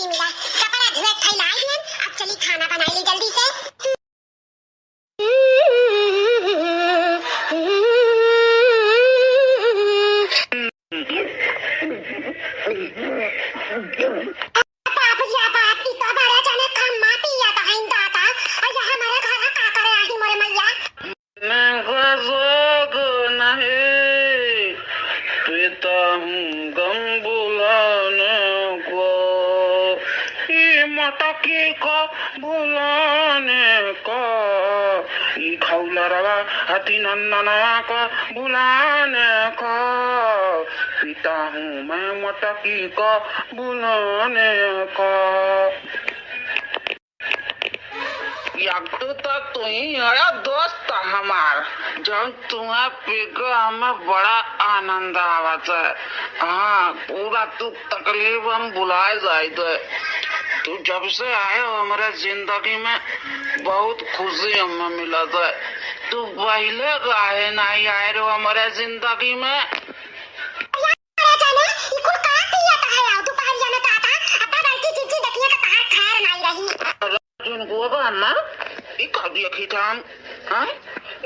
नहीं मिला। कपड़ा धुए फैलाई दियन, अब चली खाना बनाई ली जल्दी से। मटकी को बुलाने को खौलरवा हती नंदना को बुलाने को पिता हूँ मैं मटकी को बुलाने को। तू ही है दोस्त हमार, जब तुम्हें पीकर हमें बड़ा आनंद आवत है। हाँ, पूरा तू तकलीफ हम भुलाए जाए। तू जब से आए हो हमारे जिंदगी में बहुत खुशी हमें मिला था। तू पहले काहे नहीं आए रो हमारे जिंदगी में।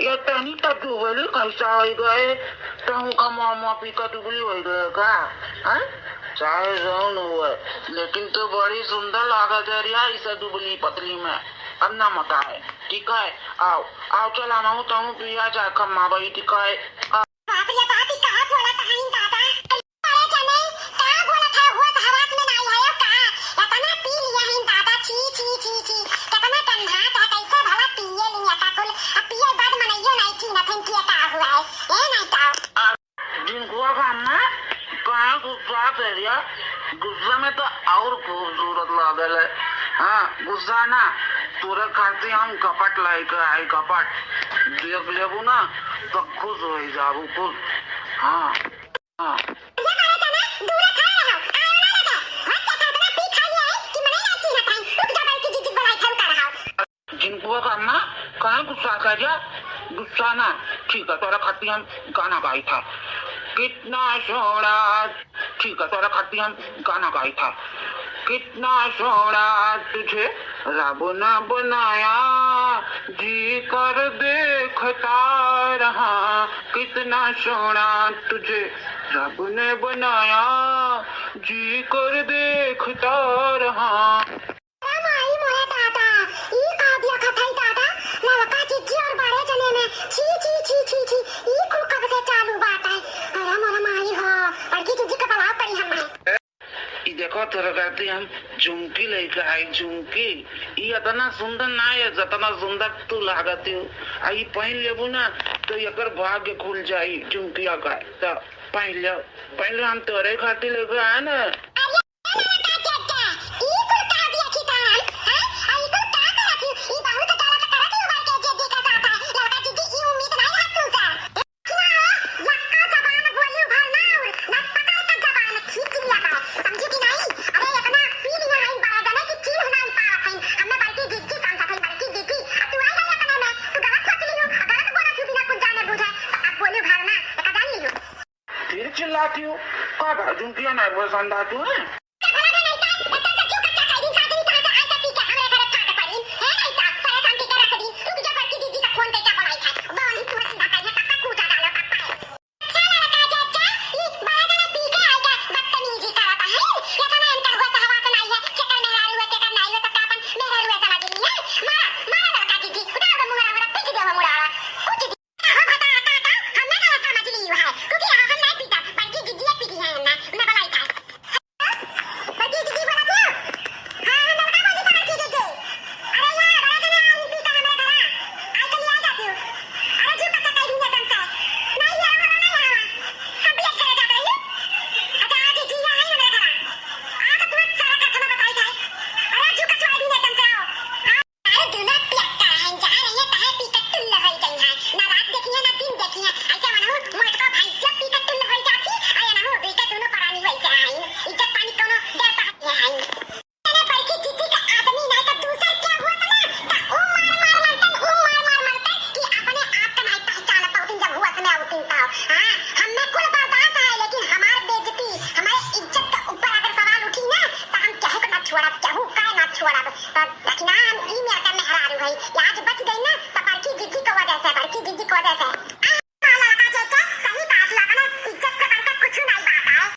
ये तनी तक डूबेली कैसा हो गए का मामा पी का डूबली हो गए का। चाहे जौन हुए लेकिन तो बड़ी सुंदर लागत है रिया इसे डुबली पतली में। अब ना मता है, ठीक है। आओ आओ चला ना हूँ पिया जाए खम्मा भाई, ठीक है। गुस्सा में तो और खूबसूरत लागल है। हाँ, गुस्सा ना तुरे खाती हम कपट लाइक आई कपट देख लेबू ना तो खुश हो जाबू खुश। हाँ हाँ जिनको करना कहाँ गुस्सा कर जा, गुस्सा ना, ठीक है। तोरा खाती हम गाना गाई था कितना सोना, ठीक है। तोरा खाती हम गाना गाई था कितना सोना तुझे रब ने बनाया, जी कर देखता रहा। कितना सोना तुझे रब ने बनाया, जी कर देखता रहा। देखो तेरे कहती हम झुमकी लेके आई, झुमकी ये इतना सुंदर ना है जितना सुंदर तू लागती हो। आई पहन लेबू ना तो एकर भाग्य खुल जाई। झुमकिया का तो पहले हम तोरे खातिर लेके आए ना। चिल्लाती हूँ का झुमकिया नहीं पसंद आती है। छोड़ा चाहू काय ना छोड़ा दक्षिणा ई मेरा मेहरारू है आज बच गई ना तो बड़की जीजी को वजह से